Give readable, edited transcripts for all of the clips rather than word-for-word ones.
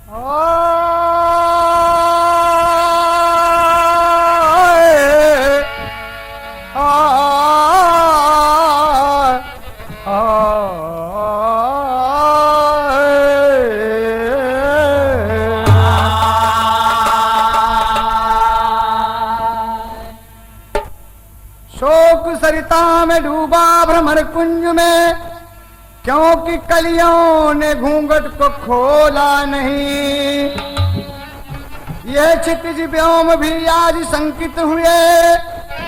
शोक सरिता में डूबा भ्रमर कुंज में, क्योंकि कलियों ने घूंघट को खोला नहीं। यह क्षितिज व्योम भी आज शंकित हुए,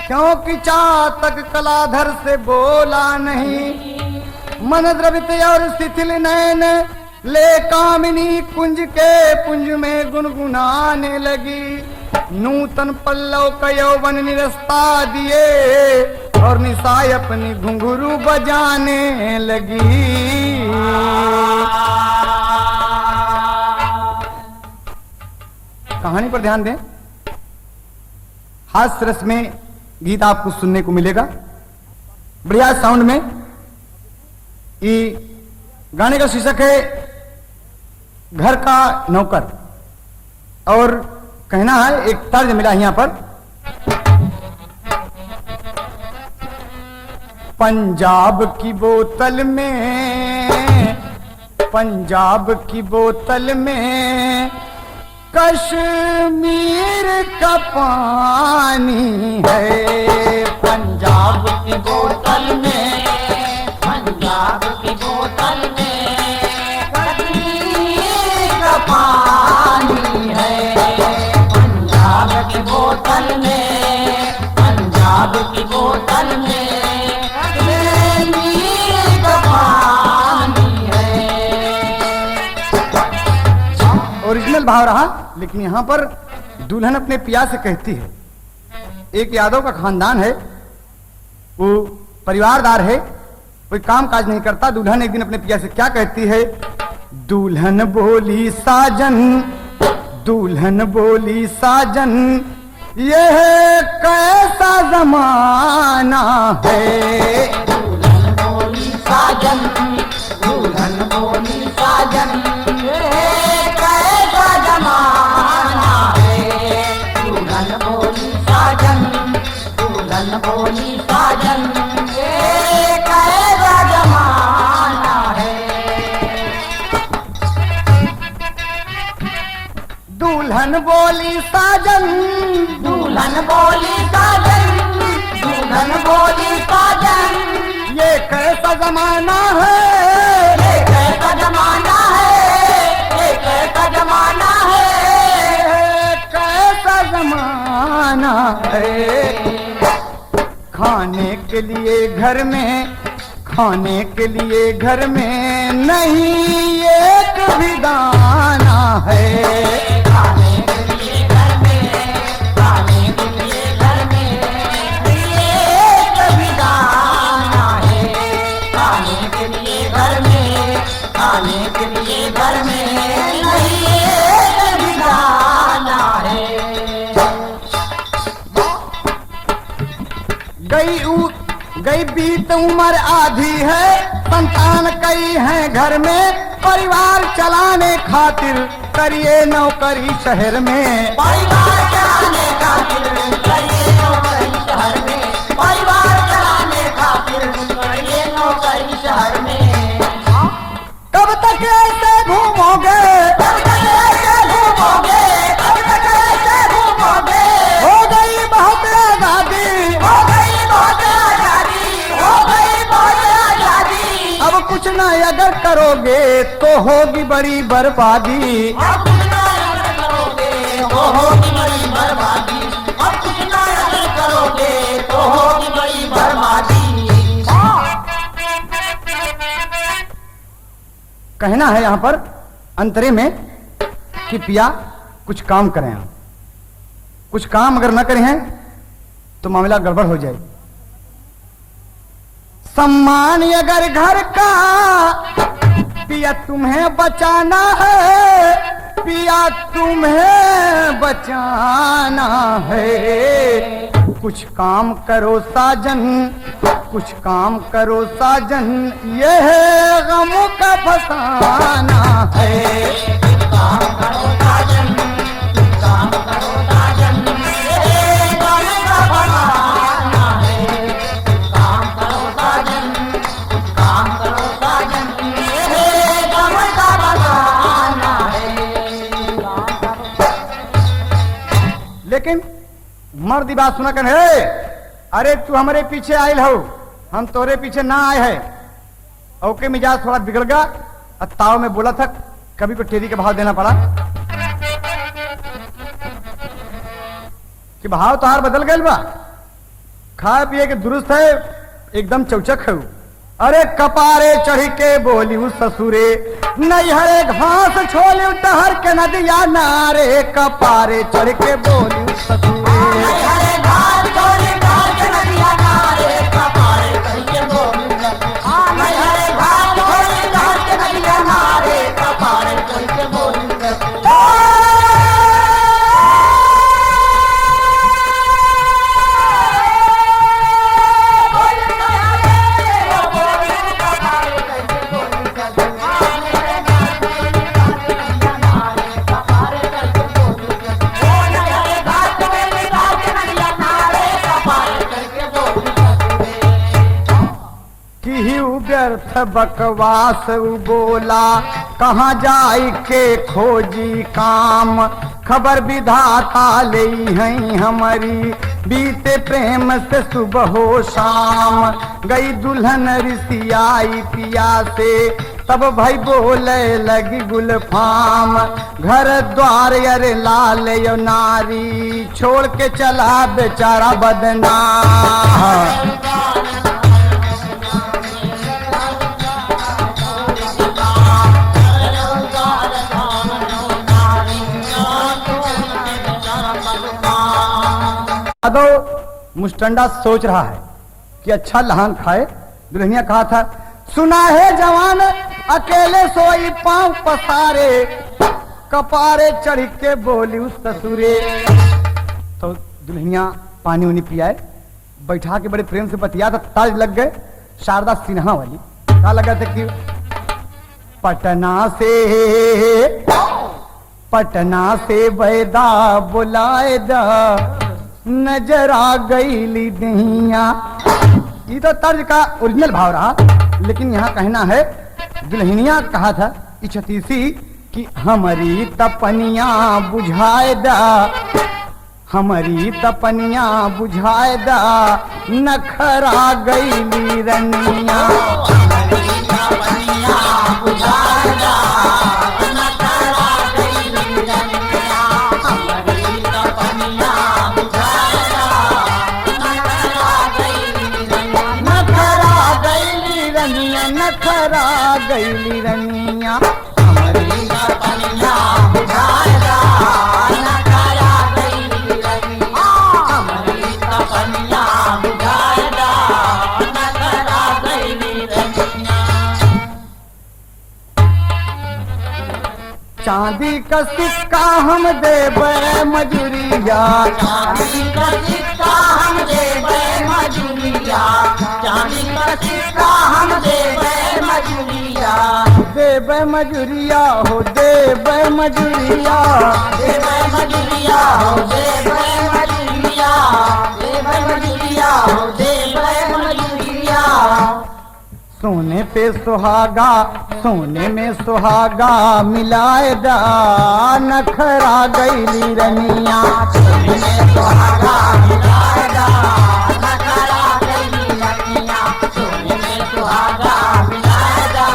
क्योंकि चातक कलाधर से बोला नहीं। मन द्रवित और शिथिल नयन ले कामिनी कुंज के पुंज में गुनगुनाने लगी। नूतन पल्लव का यौवन निरस्ता दिए और निशाय अपनी घुंघरू बजाने लगी। कहानी पर ध्यान दें। हास्य रस में गीत आपको सुनने को मिलेगा, बढ़िया साउंड में। ये गाने का शीर्षक है घर का नौकर, और कहना है एक तर्ज मिला यहां पर। पंजाब की बोतल में, पंजाब की बोतल में कश्मीर का पानी है। पंजाब की बोतल में, पंजाब की बोतल में कश्मीर का पानी है। पंजाब की बोतल में, पंजाब की बोतल में कश्मीर का पानी है। ओरिजिनल भाव रहा, लेकिन यहां पर दुल्हन अपने पिया से कहती है। एक यादव का खानदान है, वो परिवारदार है, कोई काम काज नहीं करता। दुल्हन एक दिन अपने पिया से क्या कहती है? दुल्हन बोली साजन, दुल्हन बोली साजन, यह कैसा जमाना है। दुल्हन बोली साजन, दुल्हन बोली साजन, यह कैसा जमाना है। दुल्हन बोली साजन, दुल्हन बोली साजन, यह कैसा जमाना है। दुल्हन बोली साजन, दुल्हन बोली साजन, दुल्हन बोली साजन, ये कैसा जमाना है। ये कैसा जमाना है, ये कैसा जमाना है, कैसा जमाना है। खाने के लिए घर में, खाने के लिए घर में नहीं एक भी दाना है। खाने के लिए घर में, खाने के लिए घर में एक भी दाना है। खाने के लिए घर में, खाने के लिए घर में नहीं एक भी दाना है। गई बीत उम्र आधी है, संतान कई हैं घर में, परिवार चलाने खातिर करिए नौकरी शहर में। परिवार चलाने खातिर करिए नौकरी शहर में, परिवार चलाने खातिर करिए नौकरी शहर में। कब तक ऐसे घूमोगे, कब तक ऐसे घूमोगे, कब तक ऐसे घूमोगे। हो गई बहुत आजादी, हो गई बहुत आजादी, हो गई बहुत आजादी। अब कुछ न अगर करोगे तो होगी बड़ी बर्बादी। अब कुछ न अगर करोगे तो होगी बड़ी बर्बादी। अब कुछ न अगर करोगे तो होगी बड़ी बर्बादी। कहना है यहां पर अंतरे में कि पिया कुछ काम करें आप। कुछ काम अगर न करें हैं तो मामला गड़बड़ हो जाए। सम्मान अगर घर का पिया तुम्हें बचाना है, पिया तुम्हें बचाना है। कुछ काम करो साजन, कुछ काम करो साजन, यह गम का फसाना है। काम करो मर्द बात सुना कर, हे अरे तू हमारे पीछे आयल हो, हम तोरे पीछे ना आए हैं। ओके मिजाज थोड़ा बिगड़ गया, ताव में बोला था कभी को टेरी का भाव देना पड़ा कि भाव तो हार बदल गए बा, खाए पिए के दुरुस्त है, एकदम चौचक है। अरे कपारे चढ़ के बोली ससुरे, नैहरे घास छोली टहर के नदिया नारे। कपारे चढ़ के बोली ससुरे, नैहरे घास छोली टहर के नदिया नारे। कपारे चढ़ के बोली नैहरे घास छोली टहर के नदिया नारे। कपारे चढ़ के बोली व्यर्थ बकवास बोला, कहाँ जाई के खोजी काम। खबर विधाता ले हैं हमारी, बीते प्रेम से सुबह हो शाम। गई दुल्हन रिसियाई पिया से, तब भाई बोले लगी गुलफाम। घर द्वार अरे लाल यो नारी, छोड़ के चला बेचारा बदना। मुस्टंडा सोच रहा है कि अच्छा लहान खाए। दुल्हनिया कहा था, सुना है जवान अकेले सोई पांव पसारे। कपारे चढ़ के बोली उस ससुरे। तो दुल्हनिया पानी उनी पियाए, बैठा के बड़े प्रेम से बतिया था। ताज लग गए शारदा सिन्हा वाली। क्या लगा था कि पटना से बैदा बुलाए दा, नजर आ गई दहिया। ये तो तर्ज का ओरिजिनल भाव रहा, लेकिन यहाँ कहना है दुल्हनिया कहा था इच्छतीसी कि हमारी तपनिया बुझाए दा, हमारी तपनिया बुझाए दा, नखरा गई रनिया। नखरा गईली रनिया, हमारी तपनिया बुझाए दा, नखरा गईली रनिया। हमारी तपनिया बुझाए दा, नखरा गईली रनिया। चांदी का सिक्का हम देबे मजूरिया, चांदी का सिक्का हम देबे मजूरिया। चांदी का सिक्का हम देबे मजूरिया, देबे मजूरिया हो देबे मजूरिया, देबे मजूरिया हो देबे मजूरिया, देबे मजूरिया हो देबे मजूरिया। सोने पे सुहागा, सोने में सुहागा मिलाए दा, नखरा गईली रनिया। सोने में सुहागा मिलाए दा, नखरा गईली रनिया। सोने में सुहागा मिलाए दा,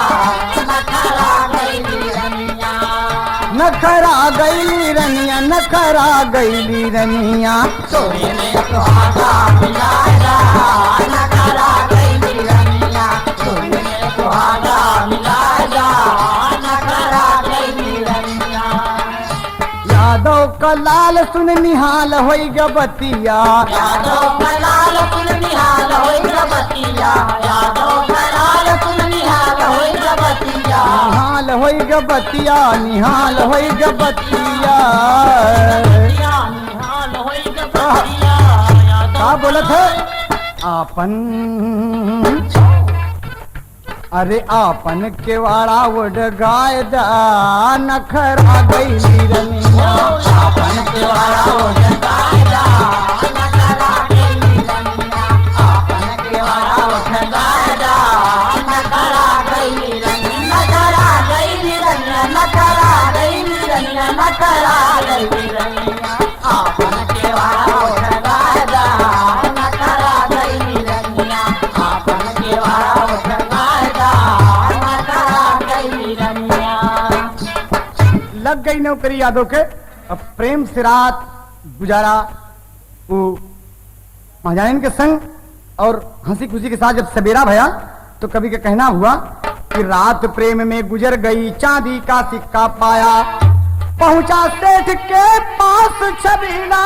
नखरा गईली रनिया। नखरा गईली रनिया, नखरा गईली रनिया। सोने में सुहागा मिलाए दा, नखरा गईली रनिया। सोने में सुहागा मिलाए दा, नखरा गईली रनिया। यादव का लाल सुन निहाल होई गबतिया, यादव का लाल सुन निहाल होई गबतिया। यादव का लाल सुन निहाल होई गबतिया, निहाल होई गबतिया, निहाल होई गबतिया, निहाल होई गबतिया। क्या बोलत है आपन, अरे आपन केवाड़ा उड़ गाय दा, नखरा गईली रनिया। आपन केवाड़ा उड़ गाय दा, नखरा गईली रनिया। आपन केवाड़ा उड़ गाय दा, नखरा गईली रनिया। नखरा गईली रनिया, नखरा गईली रनिया, नखरा गईली रनिया। आपन केवाड़ा उड़ गाय लग गई नौकरी यादव के। अब प्रेम से रात गुजारा वो महाजानिन के संग, और हंसी खुशी के साथ जब सवेरा भया तो कवि का कहना हुआ कि रात प्रेम में गुजर गई, चांदी का सिक्का पाया, पहुंचा सेठ के पास छबीला,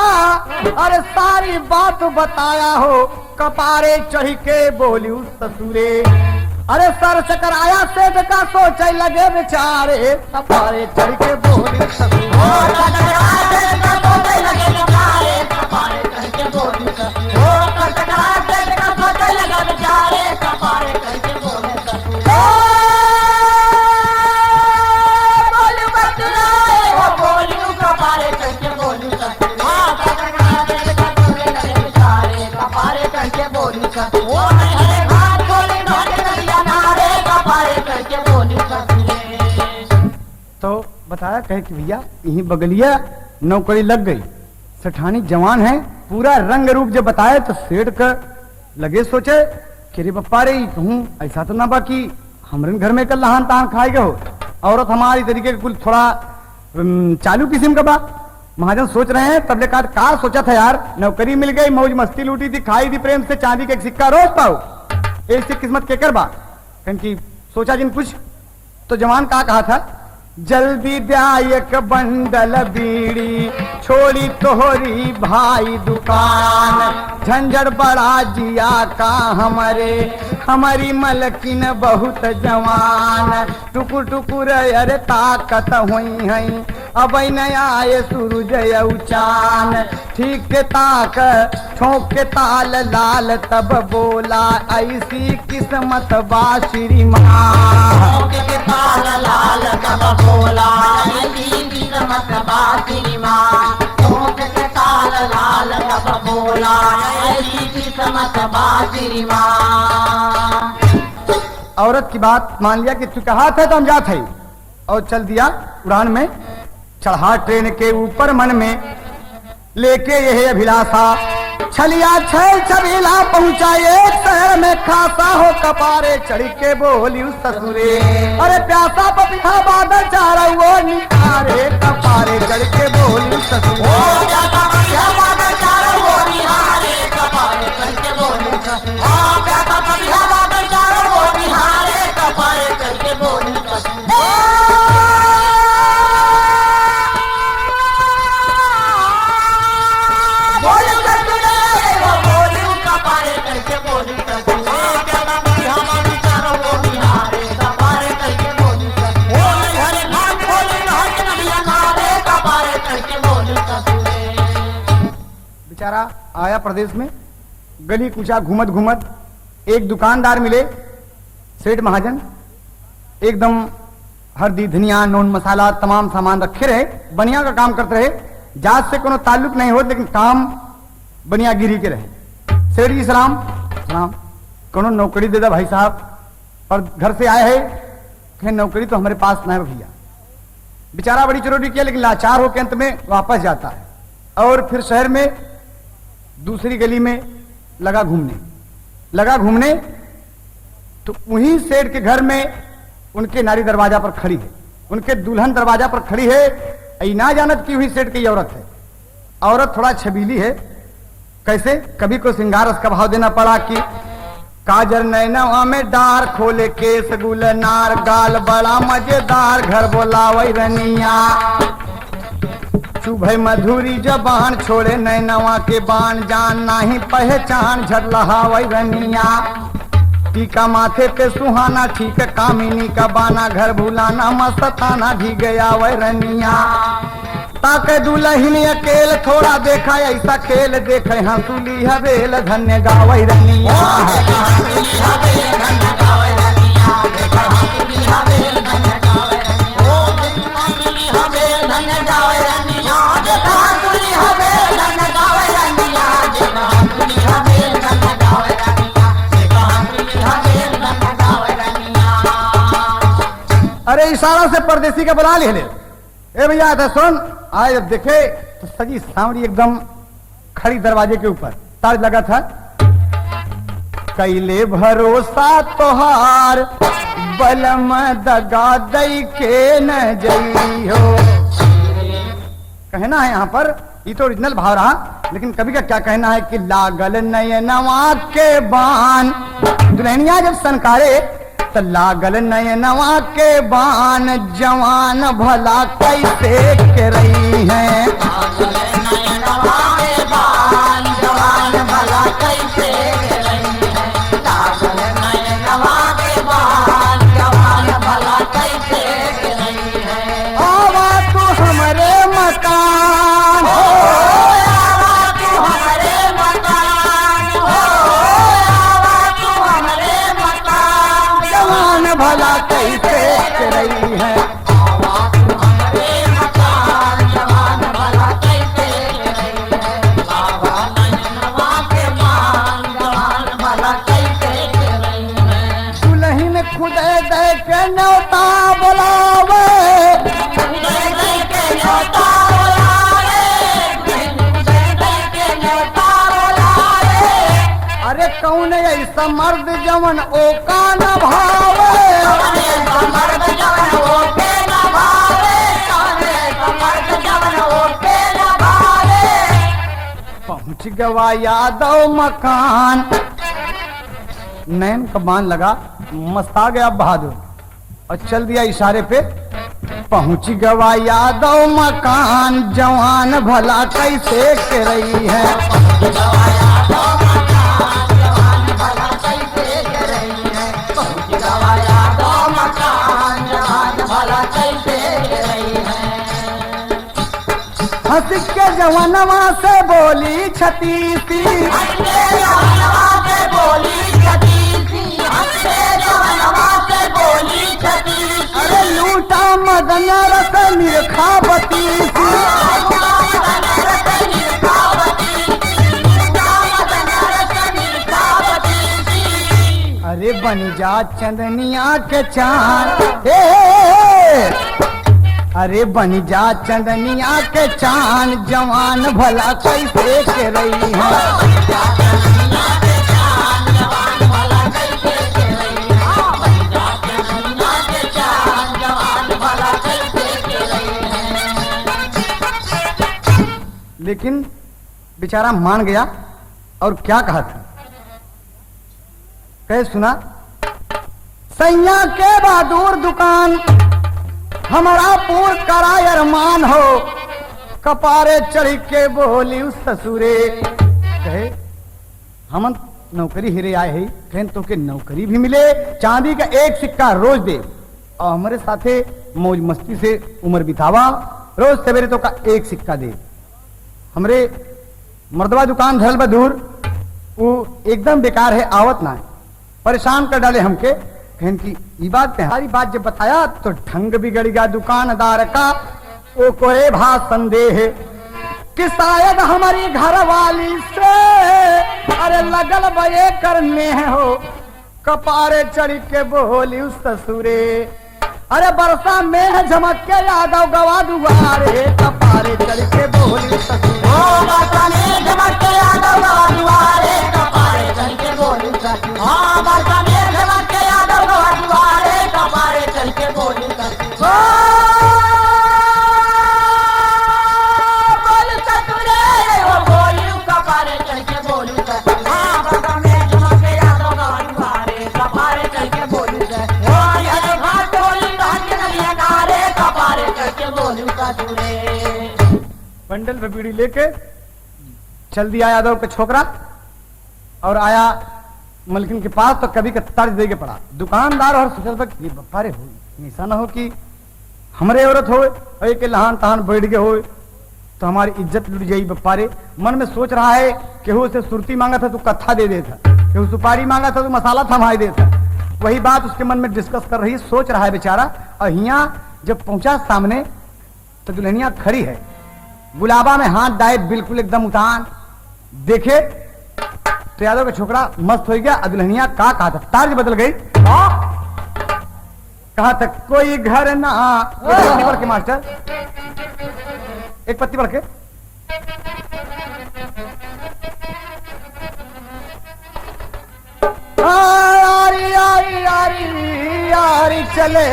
अरे सारी बात बताया हो, कपारे चढ़ के बोली उस ससुरे, अरे सर चकर आया सेठ का, सोचे लगे बेचारे, कपारे चढ़ के बोली ससुरे। तो बताया कहे कि भैया यही बगलिया नौकरी लग गई, सेठानी जवान है, पूरा रंग रूप जब बताए तो सेठ का लगे सोचे कि रे पप्पा रे कहूँ ऐसा तो ना बाकी हमरे घर में कल लहान तहान खाए गए हो, औरत हमारी तरीके का कुल थोड़ा चालू किस्म का बा। महाजन सोच रहे हैं तब लेकर का सोचा था यार, नौकरी मिल गई, मौज मस्ती लूटी थी, खाई थी प्रेम से, चांदी का एक सिक्का रोज पाओ, ऐसी किस्मत के कर बा। क्योंकि सोचा जिन कुछ तो जवान का कहा था, जल्दी दायक बंडल बीड़ी, छोड़ी तोहरी भाई दुकान, झंझट बड़ा जिया का हमरे, हमारी मलकिन बहुत जवान, टुकुर टुकुर अरे ताकत हुई है, अब न आए सूरज उचान, ठीक के ताक ठोक के ताल लाल, तब बोला ऐसी किस्मत बा श्रीमान, ताल लाल तब बोला ऐसी किस्मत बा श्रीमान, ठोक के ताल लाल तब बोला ऐसी किस्मत बा श्रीमान। औरत की बात मान लिया कि तू कहा था तो हम जाते हैं, और चल दिया उड़ान में, चढ़ा ट्रेन के ऊपर मन में लेके यह अभिलाषा, छलिया छल छबीला पहुंचा एक शहर में खासा हो, कपारे चढ़ के बोली उस ससुरे, अरे प्यासा पपीहा बादल चारा वो निहारे, कपारे चढ़ के बोली उस ससुरे, प्यासा पपीहा बादल चारा वो निहारे, कपारे चढ़ के बोली उस ससुरे, प्यासा पपीहा बादल चारा वो निहारे, कपारे चढ़ के बोली उस ससुरे। बेचारा आया प्रदेश में, गली कूचा घूमत घूमत एक दुकानदार मिले, सेठ महाजन, एकदम हल्दी धनिया नून मसाला तमाम सामान रखे रहे, बनिया का काम करते रहे, जात से कोनो ताल्लुक नहीं हो, लेकिन काम बनिया गिरी के रहे। सेठ जी सलाम सलाम, कोनो नौकरी दे दे भाई साहब, और घर से आए है कि नौकरी तो हमारे पास नहीं भैया। बेचारा बड़ी चुनौती किया, लेकिन लाचार होकर अंत में वापस जाता है, और फिर शहर में दूसरी गली में लगा घूमने तो वहीं सेठ के घर में उनके नारी दरवाजा पर खड़ी है, उनके दुल्हन दरवाजा पर खड़ी है, ऐ ना जानत की हुई सेठ की औरत है। औरत थोड़ा छबीली है, कैसे कभी को श्रृंगार का भाव देना पड़ा कि काजर नैनवा में डार, खोले केस गुलनार, गाल बड़ा मजेदार, घर बोलावई रनिया, चुभे मधुरी जबान, छोड़े नैनवा के बाण, जान नाही पहचान, झट लहावई रनिया, टीका माथे पे सुहाना, ठीक कामिनी का बाना, घर भुलाना मस्ताना, ढी गया वै रनिया, ताके दुल्हन अकेल, थोड़ा देखा ऐसा खेल, देखे हंसुली हवेल, धन्य गावई रनिया, अरे इशारा से परदेसी का बुला ले, ए भैया था सुन, आए जब देखे तो सजी सांवरी एकदम खड़ी दरवाजे के ऊपर, ताज लगा था, कैले भरोसा तोहार बलम दगा दई के न जई हो, कहना है यहाँ पर, ये तो ओरिजिनल भाव रहा, लेकिन कवि का क्या कहना है कि लागल नयनवा के बान, दुल्हनिया जब सनकारे तो लागल नयनवा के बान, जवान भला कैसे के रही है। नयनवा के बान, जवान भला कैसे के रही है। लागल नयनवा के बान, जवान भला कैसे के रही है। आवा तू हमरे मकान हो, आवा तू हमरे मकान हो, आवा तू हमरे मकान, जवान भला कैसे के रही है। आवा तू हमरे मकान, जवान भला कैसे के रही है। आवा नयनवा के बान, जवान भला कैसे के रही है। दुल्हन खुद दे के न्योता बुलावे, दे दे के न्योता बुलावे, दे दे के न्योता बुलावे। अरे कौन ऐसा मर्द जवन ओका न भावे। कौने समर्थ जवन होके न भावे, कौने समर्थ जवन होके न भावे। पहुंच गवा यादव मकान, नैन का बाण लगा, मस्ता गया बहादुर और चल दिया इशारे पे। पहुंच गवा यादव मकान, जवान भला कैसे के रही है। गवाया दो मकान, जवान भला कैसे के रही है। गवाया दो मकान, जवान भला कैसे के रही है। हंस के जवानवा से बोली छतीसी, हंसे जवानवा से बोली छतीसी, हंसे जवानवा से बोली छतीसी। अरे लूटा मदन रस निरखा बतीसी। अरे बन जा चंदनिया के चांद, अरे बन जा चंदनिया के चांद, जवान भला कैसे के रही है। लेकिन बेचारा मान गया और क्या कहा था, कहे सुना, सैया के बहादुर दुकान, हमारा पूर कराय अरमान हो। कपारे चढ़ के बोली उस ससुरे, कहे हम नौकरी हिरे आए है, कहें तो के नौकरी भी मिले, चांदी का एक सिक्का रोज दे और हमारे साथे मौज मस्ती से उम्र बितावा, रोज सवेरे तो का एक सिक्का दे। हमरे मर्दवा दुकान धरल बदूर, वो एकदम बेकार है, आवत ना है, परेशान कर डाले हमके। कहन की ये बात पे सारी बात जब बताया तो ढंग बिगड़ गया दुकानदार का। वो कोई भा संदेह कि शायद हमारी घर वाली से अरे लगल बये करने हो। कपारे चढ़ के बोली उस ससुरे, अरे बरसा में झमक के यादव गवा दुआरे। कपारे चढ़ के बोली उस ससुरे, बंडल पे बीड़ी लेके चल दिया यादव का छोकरा और आया मलकिन के पास। तो कभी का तर्ज दे के पड़ा दुकानदार और सोचल पर ये बप्पारे हो, ऐसा ना हो कि हमरे औरत हो के लहान तहान बैठ गए हो तो हमारी इज्जत लुट जाई। बप्पारे मन में सोच रहा है केहू से सुरती मांगा था तो कत्था दे देता, केहू सुपारी मांगा था तो मसाला थमाई देता। वही बात उसके मन में डिस्कस कर रही, सोच रहा है बेचारा। और यहाँ जब पहुंचा सामने तो दुल्हनिया खड़ी है, गुलाबा में हाथ डाए, बिल्कुल एकदम उतान। देखे तो यादव का छोकरा मस्त हो गया। दुल्हनिया का कहा था, तार्ज बदल गई। कहा था कोई घर ना, एक पत्ती पढ़ के मास्टर, एक पत्ती पढ़ के। आरी आरी आरी तैयारी चले,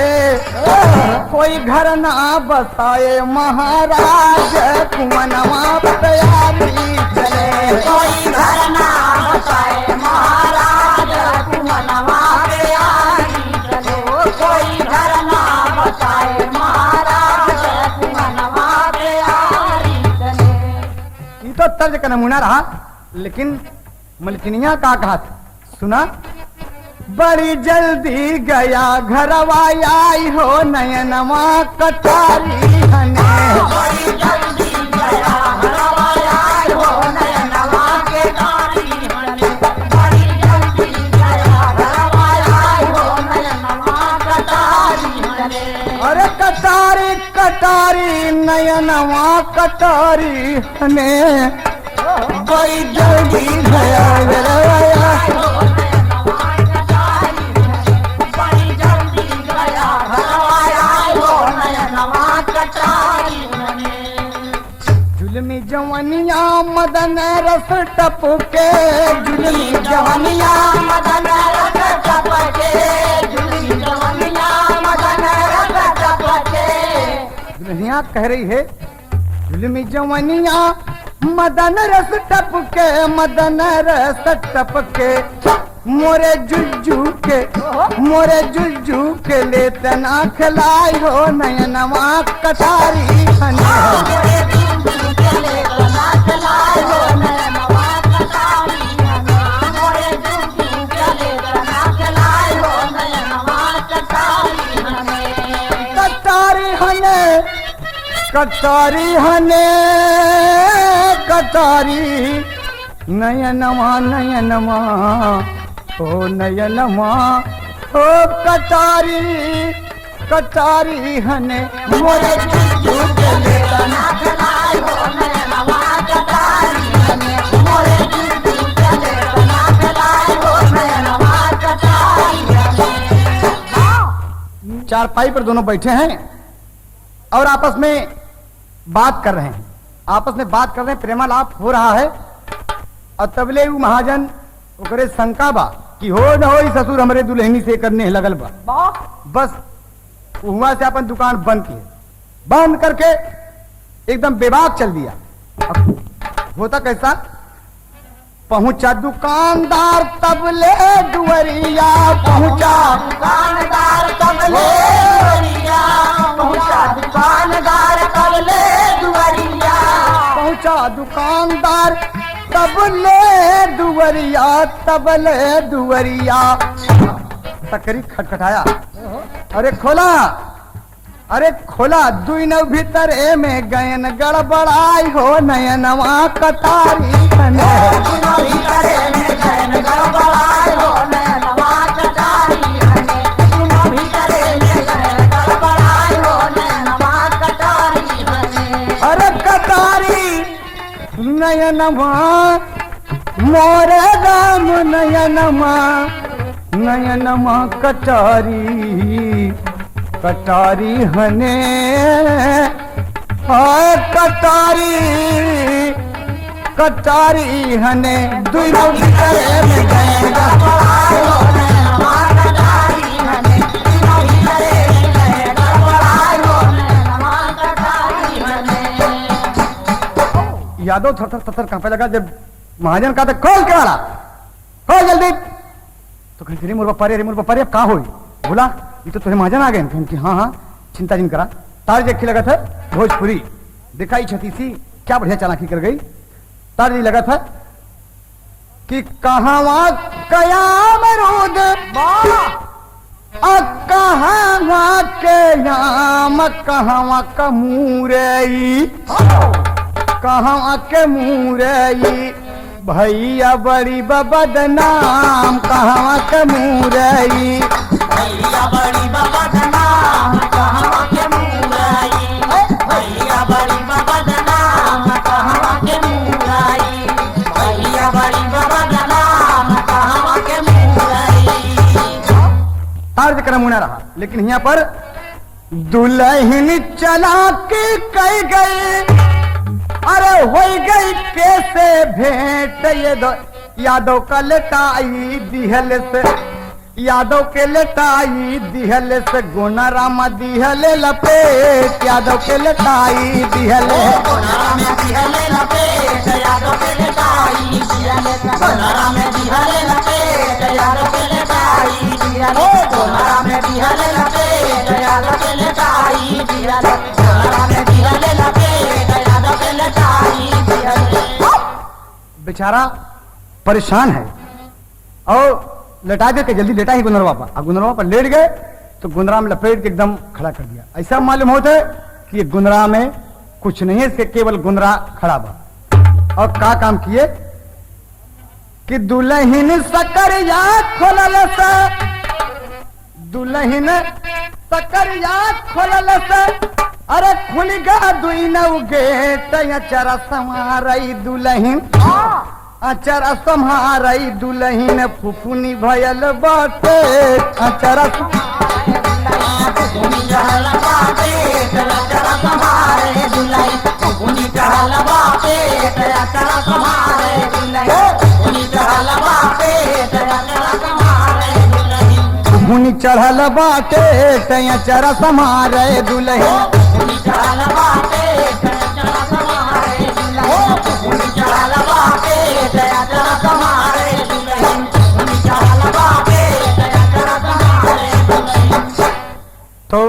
कोई घर ना बसाए महाराज कुंवनवा तैयारी चले। कोई घर ना बसाए महाराज कुंवनवा तैयारी चले। कोई घर ना बसाए महाराज कुंवनवा तैयारी चले। ये तो तर्ज का नमूना रहा, लेकिन मलकिनिया का कहा था सुना। बड़ी जल्दी गया घरवा आई हो नयनवा कटारी हने। बड़ी जल्दी गया घरवा आई हो नयनवा के कारी हने। बड़ी जल्दी गया घरवा आई हो नयनवा कटारी हने। अरे कटारी कटारी नयनवा कटारी हने। बड़ी जल्दी गया घरवा आई हो। जुलमी जवनिया मदन रस टपके, जुलमी जवनिया मदन रस टपके। जुलमी जवनिया मदन रस टपके। दुल्हनिया कह रही है जुलमी जवनिया मदन रस टपके, मदन रस टपके। मोरे जुज्जू के ले तना खिलाई हो नयनवा कटारी हने। मोरे जुज्जू के ले तना खिलाई हो नयनवा कटारी हने। मोरे जुज्जू के ले तना खिलाई हो नयनवा कटारी हने। कटारी हने कटारी हने कटारी नयनवा नयनवा ओ नयनवा ओ कटारी कटारी हने। मोरे जुज्जू के ले तना खिलाई हो नयनवा कटारी हने। मोरे जुज्जू के ले तना खिलाई हो नयनवा कटारी हने। चारपाई पर दोनों बैठे हैं और आपस में बात कर रहे हैं। आपस में बात कर रहे हैं, प्रेमालाप हो रहा है। और तबले वो महाजन ओकरे शंका बा कि हो न हो ससुर हमरे दुल्हनी से करने लगल बा। बस हुआ से अपन दुकान बंद की, बंद करके एकदम बेबाक चल दिया। अब होता कैसा, पहुंचा दुकानदार तबले दुवरिया, पहुंचा दुकानदार कबले दुवरिया। पहुंचा दुकानदार कबले दुवरिया। पहुंचा दुकानदार तबले दुवरिया, तबले दुवरिया। सकरी खटखटाया, अरे खोला, अरे खोला। दुई नव भीतरे में गयन गड़बड़ाई हो नयनवा कटारी हने। भीतरे में गयन गड़बड़ाई हो नयनवा कटारी हने। भीतरे में गयन गड़बड़ाई हो नयनवा कटारी हने। अरे कटारी नयनवा मोरे राम नयनमा, नयनमा कटारी कटारी हने। कटारी कटारी हने। दुई भीतरे में गए गड़बड़ाई हो नयनवा कटारी हने। भीतरे में गयन गड़बड़ाई हो नयनवा कटारी हने। यादव थर थर कांपने लगा। जब महाजन कहा था खोल के वाला, खोल जल्दी, तो कहीं रे मोर बापा रे मोर बापा रे, अब कहाँ हो बोला ये तो तुम्हें महाजन आ गए। कि हाँ हाँ चिंता जिन करा। तार देखी लगा था भोजपुरी दिखाई छती सी, क्या बढ़िया चालाकी कर गई। तार जी लगा था कि कहाँ कयाम रोद कहाँ के याम, कहाँ का मुरई, कहाँ के मुरई। भैया बड़ी बदनाम, कहाँ के मुरई। भैया बड़ी बदनाम, कहाँ के मुरई। भैया बड़ी बदनाम, कहाँ के मुरई। भैया बड़ी बदनाम, कहाँ के मुरई। अर्ज का नमूना रहा, लेकिन यहाँ पर दुल्हन चला के कई गई। अरे हो गई कैसे भेंट ये दो यादव का लटाई दिहल से, यादव के लेटाई दिहले से गुना राम दिहले लपेट, यादव के लेटाई दिहले गोनारा में दिहले लपेट, यादव के लेटाई दिहले, गोनारा में दिहले लपेट, यादव के लेटाई दिहले, गोनारा में दिहले लपेट, यादव के लेटाई दिहले, गोनारा में दिहले लपेट, यादव के लेटाई दिहले। बेचारा परेशान है और लेटा दे के जल्दी लेटा ही गुनरवा पर, अब गुनरवा पर लेट गए तो गुनरा में लपेट के एकदम खड़ा कर दिया। ऐसा मालूम होता है कि ये गुनरा में कुछ नहीं है, इसके केवल गुनरा खड़ा बा। और का काम किए कि दुल्हन सकरिया खोलल से, दुल्हन सकरिया खोलल से, अरे खुल गा दुई नौ गेट, चरा संवारई दुल्हन अचरा सम्हारई दुल्हन फुफुनी भयल बाटे, अचरा फुफुनी चढ़ल बाटे, अचरा संभारे दुल्हन, फुफुनी चढ़ल बाटे, अचरा संभारे दुल्हन, फुफुनी चढ़ल बाटे, अचरा संभारे दुल्हन, फुफुनी चढ़ल बाटे, अचरा सम्हारे दुल्हन, फुफुनी चढ़ल बाटे, अचरा संभारे दुल्हन, फुफुनी चढ़ल बाटे, अचरा संभारे दुल्हन, फुफुनी चढ़ल बाटे, अचरा संभारे दुल्हन। तो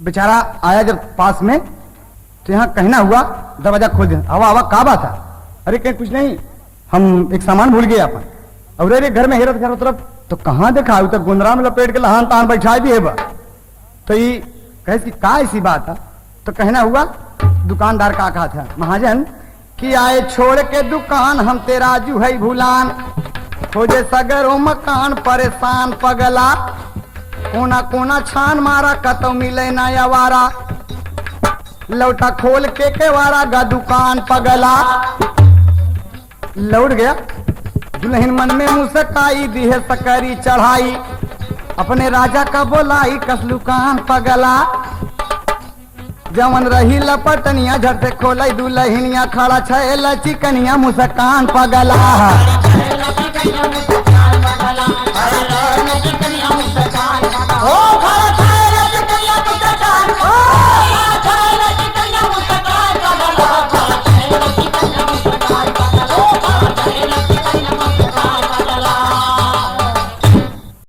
बेचारा आया जब पास में तो यहाँ कहना हुआ, दरवाजा खोल दिया। हवा हवा का बात है? अरे कहीं कुछ नहीं, हम एक सामान भूल गए अपन, और अरे घर में हेरत घर तरफ तो कहाँ देखा, तो गुंदरा में लपेट के लहान तान बैठा दिए बा। तो ये कहे कि का ऐसी बात है? तो कहना हुआ दुकानदार का कहा था महाजन कि आए छोड़ के दुकान हम तेरा जू है भूलान, खोजे सगरो मकान परेशान पगला, कोना कोना छान मारा कतो मिले ना अवारा, लौटा खोल के केवारा गा दुकान पगला। लौट गया दुल्हन मन में मुस्काई दी है सकरी चढ़ाई, अपने राजा का बोलाई कसलू कान पगला, जवन रही लपटनिया झट से खोलाई दुल्हनिया खड़ा छैल चिकनिया मुस्कान पगला।